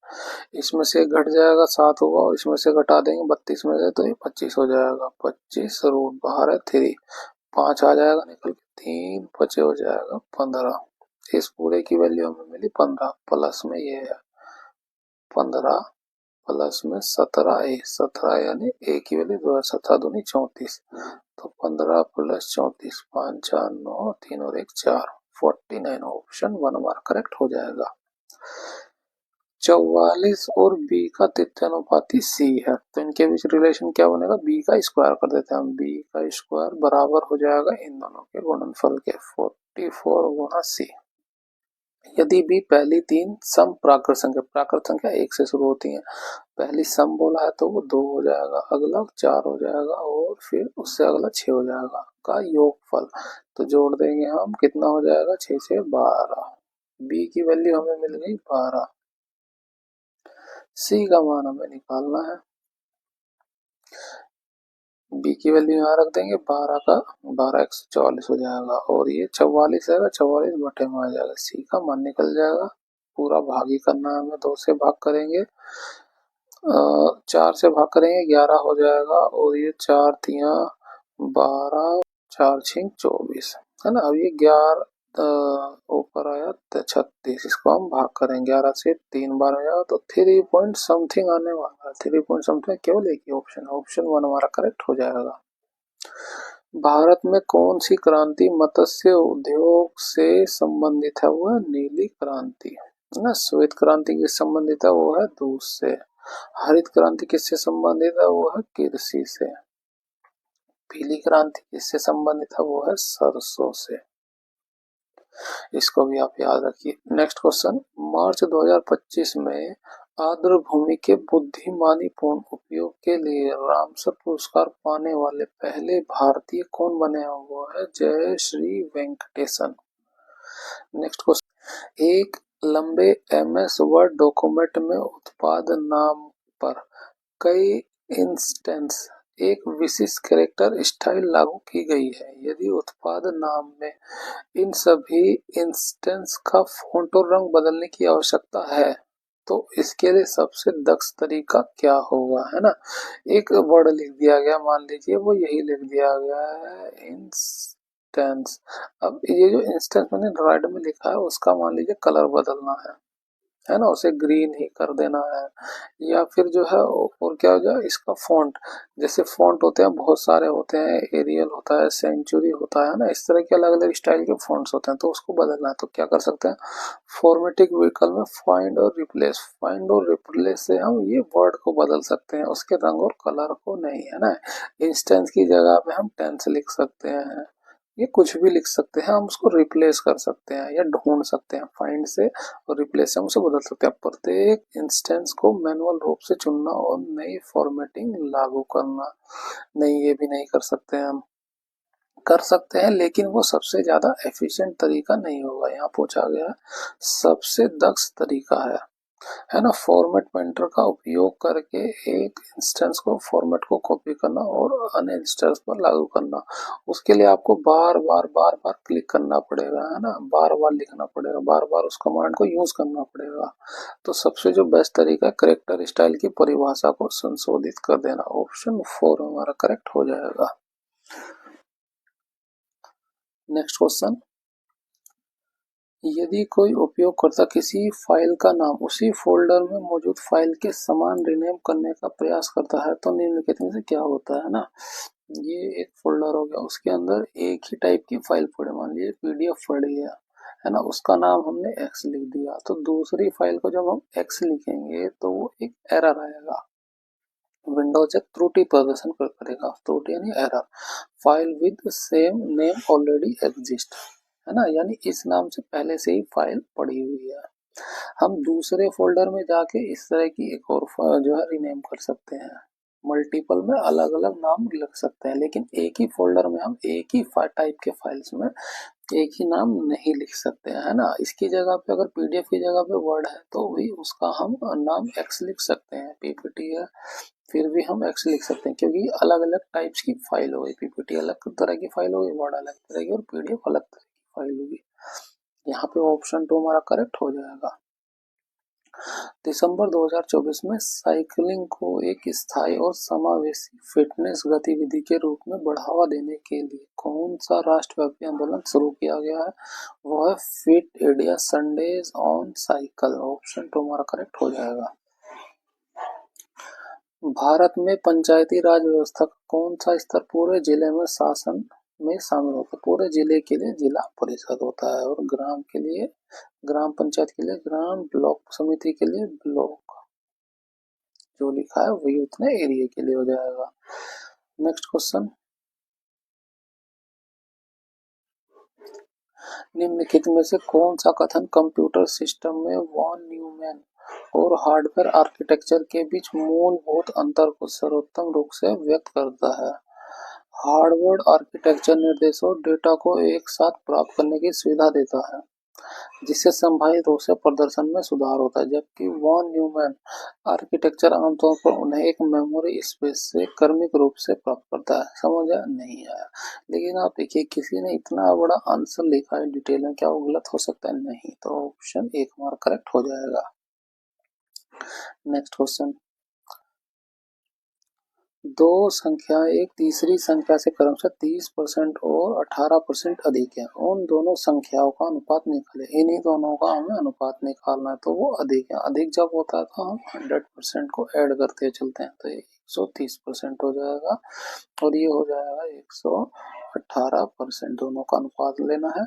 इसमें से घट जाएगा 7 होगा, और इसमें से घटा देंगे 32 में से, तो ये 25 हो जाएगा, 25 रूट बाहर है 3, 5 आ जाएगा निकल के, 3 बचे हो जाएगा 15। इस पूरे की वैल्यू हमें मिली 15, प्लस में ये है 15 प्लस में 17 ए, 17 यानी ए की वैल्यू 2 है, 17 दूनी 34, तो 15 प्लस 34, 5 4 9, 3 और 1 4, 49। ऑप्शन 1 हमारा करेक्ट हो जाएगा। 44 और बी का तृतीयानुपाती सी है, तो इनके बीच रिलेशन क्या बनेगा, बी का स्क्वायर कर देते हैं हम, बी का स्क्वायर बराबर हो जाएगा इन दोनों के गुणनफल के, 44 गुणा सी। यदि बी पहली 3 सम प्राकृत संख्या 1 से शुरू होती है, पहली सम बोला है तो वो 2 हो जाएगा, अगला 4 हो जाएगा, और फिर उससे अगला 6 हो जाएगा का योगफल, तो जोड़ देंगे हम, कितना हो जाएगा, 6 से 12। बी की वैल्यू हमें मिल गई 12, सी का मान हमें निकालना है, बी की वैल्यू यहाँ रख देंगे, 12 का 12 144 हो जाएगा, और ये 44 है, 44 बटे में आ जाएगा, सी का मान निकल जाएगा। पूरा भाग ही करना है हमें, 2 से भाग करेंगे, 4 से भाग करेंगे 11 हो जाएगा, और ये 4 तिया 12, 4 छिंग 24, है ना। अब ये 11 ऊपर आया 36, इसको हम भाग करेंगे, 11 से 3 बार हो जाएगा, तो 3 पॉइंट समथिंग आने वाला है, 3 पॉइंट समथिंग केवल एक ही ऑप्शन है, ऑप्शन 1 हमारा करेक्ट हो जाएगा। भारत में कौन सी क्रांति मत्स्य उद्योग से संबंधित है, वो है नीली क्रांति, है ना। श्वेत क्रांति किससे संबंधित है, वो है दूध से। हरित क्रांति किससे संबंधित है, वो है कृषि से। पीली क्रांति किससे संबंधित है, वो है सरसों से। इसको भी आप याद रखिए। नेक्स्ट क्वेश्चन, मार्च 2025 में आर्द्र भूमि के बुद्धिमानीपूर्ण उपयोग के लिए रामसर पुरस्कार पाने वाले पहले भारतीय कौन बने हैं, वो है जय श्री वेंकटेशन। नेक्स्ट क्वेश्चन, एक लंबे एमएस वर्ड डॉक्यूमेंट में उत्पाद नाम पर कई इंस्टेंस एक विशिष्ट कैरेक्टर स्टाइल लागू की गई है, यदि उत्पाद नाम में इन सभी इंस्टेंस का फॉन्ट और रंग बदलने की आवश्यकता है, तो इसके लिए सबसे दक्ष तरीका क्या होगा, है ना। एक वर्ड लिख दिया गया, मान लीजिए वो यही लिख दिया गया है इंस्टेंस। अब ये जो इंस्टेंस मैंने राइट में लिखा है, उसका मान लीजिए कलर बदलना है, है ना, उसे ग्रीन ही कर देना है। या फिर जो है और क्या हो जाए इसका फॉन्ट, जैसे फॉन्ट होते हैं बहुत सारे होते हैं, एरियल होता है, सेंचुरी होता है ना, इस तरह के अलग अलग स्टाइल के फॉन्ट्स होते हैं, तो उसको बदलना है तो क्या कर सकते हैं, फॉर्मेटिक व्हीकल में फाइंड और रिप्लेस से हम ये वर्ड को बदल सकते हैं, उसके रंग और कलर को नहीं, है ना। इंस्टेंस की जगह पे हम टेंस लिख सकते हैं, ये कुछ भी लिख सकते हैं, हम उसको रिप्लेस कर सकते हैं या ढूंढ सकते हैं, फाइंड से और रिप्लेस से हम उसे बदल सकते हैं। प्रत्येक इंस्टेंस को मैनुअल रूप से चुनना और नई फॉर्मेटिंग लागू करना, नहीं ये भी नहीं कर सकते हैं हम, कर सकते हैं लेकिन वो सबसे ज्यादा एफिशिएंट तरीका नहीं होगा, यहाँ पूछा गया है सबसे दक्ष तरीका है ना। फॉर्मेट पॉइंटर का उपयोग करके एक इंस्टेंस को फॉर्मेट को कॉपी करना और अन्य इंस्टेंस पर लागू करना, उसके लिए आपको बार बार क्लिक करना पड़ेगा, है ना, बार बार लिखना पड़ेगा, बार बार उस कमांड को यूज करना पड़ेगा। तो सबसे जो बेस्ट तरीका है करेक्टर स्टाइल की परिभाषा को संशोधित कर देना, ऑप्शन 4 हमारा करेक्ट हो जाएगा। नेक्स्ट क्वेश्चन, यदि कोई उपयोगकर्ता किसी फाइल का नाम उसी फोल्डर में मौजूद फाइल के समान रीनेम करने का प्रयास करता है तो निम्नलिखित में से क्या होता है ना। ये एक फोल्डर हो गया, उसके अंदर एक ही टाइप की फाइल पड़ी, मान लीजिए पीडीएफ पड़ी है ना, उसका नाम हमने एक्स लिख दिया, तो दूसरी फाइल को जब हम एक्स लिखेंगे तो वो एक एरर आएगा, विंडोज एक त्रुटि प्रदर्शन करेगा, त्रुटि यानी error, file with same name already exist, है ना, यानी इस नाम से पहले से ही फाइल पड़ी हुई है। हम दूसरे फोल्डर में जाके इस तरह की एक और जो है रीनेम कर सकते हैं, मल्टीपल में अलग अलग नाम लिख सकते हैं, लेकिन एक ही फोल्डर में हम एक ही टाइप के फाइल्स में एक ही नाम नहीं लिख सकते हैं, है ना। इसकी जगह पे अगर पीडीएफ की जगह पे वर्ड है तो भी उसका हम नाम एक्स लिख सकते हैं, पीपीटी है फिर भी हम एक्स लिख सकते हैं, क्योंकि अलग अलग टाइप्स की फाइल हो गई, पीपीटी अलग तरह की फाइल होगी, वर्ड अलग तरह की और पीडीएफ अलग तरह की फाइल होगी। यहाँ पे ऑप्शन 2 हमारा करेक्ट हो जाएगा। दिसंबर 2024 में साइकिलिंग को एक स्थायी और समावेशी फिटनेस गतिविधि के रूप में बढ़ावा देने के लिए कौन सा राष्ट्रव्यापी आंदोलन शुरू किया गया है, वो है fit India Sundays on cycle, option 2 हमारा करेक्ट हो जाएगा। भारत में पंचायती राज व्यवस्था का कौन सा स्तर पूरे जिले में शासन में शामिल होता है, पूरे जिले के लिए जिला परिषद होता है और ग्राम के लिए ग्राम पंचायत के लिए ग्राम, ब्लॉक समिति के लिए ब्लॉक, जो लिखा है वही उतने एरिया के लिए हो जाएगा। नेक्स्ट क्वेश्चन, निम्नलिखित में से कौन सा कथन कंप्यूटर सिस्टम में वॉन न्यूमैन और हार्डवेयर आर्किटेक्चर के बीच मूलभूत अंतर को सर्वोत्तम रूप से व्यक्त करता है। हार्डवेयर आर्किटेक्चर निर्देशों डेटा को एक साथ प्राप्त करने की सुविधा देता है, जिससे संभावित रूप से प्रदर्शन में सुधार होता है, जबकि वॉन न्यूमैन आर्किटेक्चर आमतौर पर उन्हें एक मेमोरी स्पेस से क्रमिक रूप से प्राप्त करता है। समझ आया नहीं आया, लेकिन आप देखिए किसी ने इतना बड़ा आंसर लिखा है डिटेल में, क्या वो गलत हो सकता है, नहीं, तो ऑप्शन 1 हमारा करेक्ट हो जाएगा। नेक्स्ट क्वेश्चन, दो संख्याएं एक तीसरी संख्या से क्रमशः 30% और 18% अधिक है, उन दोनों संख्याओं का अनुपात निकालें, इन्हीं दोनों का हमें अनुपात निकालना है, तो वो अधिक है, अधिक जब होता है तो हम 100% को ऐड करते चलते हैं, तो 130% हो जाएगा और ये हो जाएगा 118%, दोनों का अनुपात लेना है,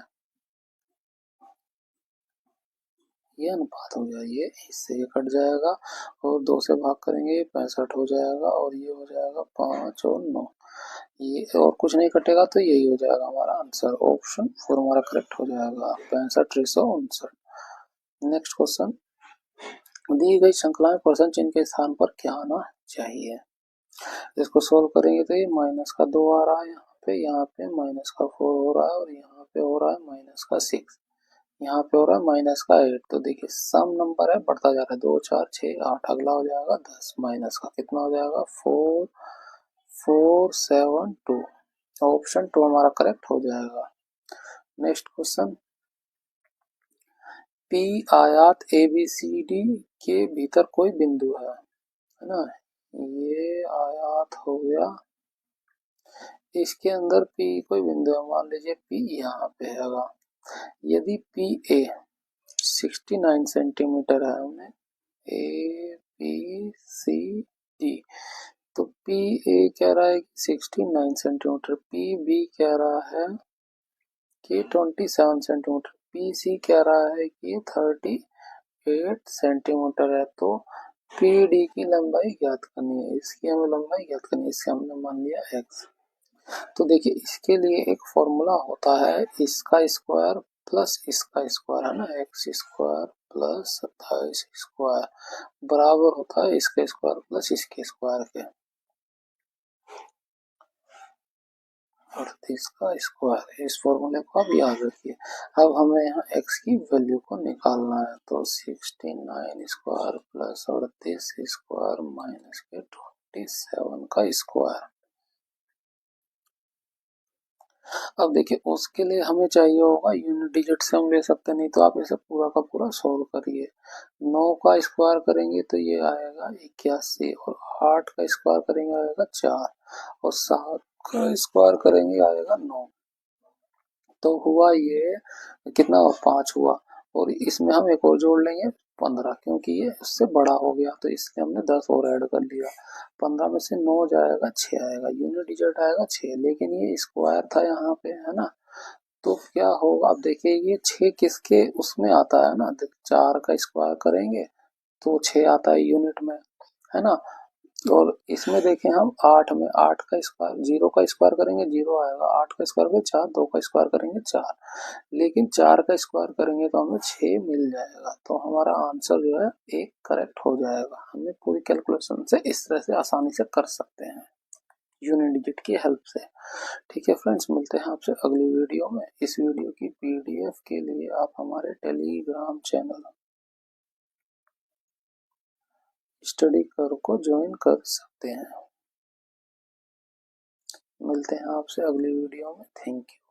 ये अनुपात हो गया, ये इससे ये कट जाएगा और 2 से भाग करेंगे 65 हो जाएगा और ये हो जाएगा 5 और 9, ये और कुछ नहीं कटेगा तो यही हो जाएगा हमारा आंसर, ऑप्शन 4 हमारा करेक्ट हो जाएगा, 65,359। नेक्स्ट क्वेश्चन, दी गई श्रृंखला में प्रश्न चिन्ह के स्थान पर क्या आना चाहिए, इसको सोल्व करेंगे तो ये माइनस का 2 आ रहा है, यहाँ पे माइनस का 4 हो रहा है और यहाँ पे हो रहा है माइनस का 6, यहाँ पे हो रहा है माइनस का 8, तो देखिए सम नंबर है बढ़ता जा रहा है, 2 4 6 8, अगला हो जाएगा 10, माइनस का कितना हो जाएगा 4 4 7 2, ऑप्शन 2 हमारा करेक्ट हो जाएगा। नेक्स्ट क्वेश्चन, पी आयात ए बी सी डी के भीतर कोई बिंदु है ना, ये आयात हो गया, इसके अंदर पी कोई बिंदु है, मान लीजिए पी यहाँ पे है, यदि पी ए 69 सेंटीमीटर है हमें, ए बी सी डी। तो पी ए कह रहा है कि 69 सेंटीमीटर, पी बी कह रहा है कि 27 सेंटीमीटर, पी सी कह रहा है कि 38 सेंटीमीटर है। तो पी डी की लंबाई ज्ञात करनी है, इसकी हमें लंबाई ज्ञात करनी है, इससे हमने मान लिया एक्स। तो देखिए इसके लिए एक फॉर्मूला होता है, इसका स्क्वायर प्लस इसका स्क्वायर है ना, एक्स स्क्वायर प्लस 27 स्क्वायर बराबर होता है इसके स्क्वायर प्लस इसके स्क्वायर के, 38 का स्क्वायर। इस फॉर्मूले को आप याद रखिए। अब हमें यहाँ x की वैल्यू को निकालना है, तो 69 स्क्वायर प्लस 38 स्क्वायर माइनस के 27 का स्क्वायर। अब देखिए उसके लिए हमें चाहिए होगा यूनिट डिजिट से हम ले सकते हैं, नहीं तो आप इसे पूरा का पूरा सोल्व करिए। 9 का स्क्वायर करेंगे तो ये आएगा 81, और 8 का स्क्वायर करेंगे आएगा 4, और 7 का स्क्वायर करेंगे आएगा 9। तो हुआ ये कितना, 5 हुआ, और इसमें हम एक और जोड़ लेंगे 15, क्योंकि ये उससे बड़ा हो गया तो इसलिए हमने 10 और ऐड कर लिया। 15 में से 9 जाएगा 6 आएगा, यूनिट डिजिट आएगा 6, लेकिन ये स्क्वायर था यहाँ पे है ना। तो क्या होगा, अब देखिए ये 6 किसके उसमें आता है ना, 4 का स्क्वायर करेंगे तो 6 आता है यूनिट में, है ना। और इसमें देखें हम 8 में 8 का स्क्वायर, 0 का स्क्वायर करेंगे 0 आएगा, 8 का स्क्वायर करेंगे 4, 2 का स्क्वायर करेंगे 4, लेकिन 4 का स्क्वायर करेंगे तो हमें 6 मिल जाएगा। तो हमारा आंसर जो है एक करेक्ट हो जाएगा। हमें पूरी कैलकुलेशन से इस तरह से आसानी से कर सकते हैं यूनिट डिजिट की हेल्प से। ठीक है फ्रेंड्स, मिलते हैं आपसे अगली वीडियो में। इस वीडियो की पीडीएफ के लिए आप हमारे टेलीग्राम चैनल स्टडी कर को ज्वाइन कर सकते हैं। मिलते हैं आपसे अगली वीडियो में। Thank you.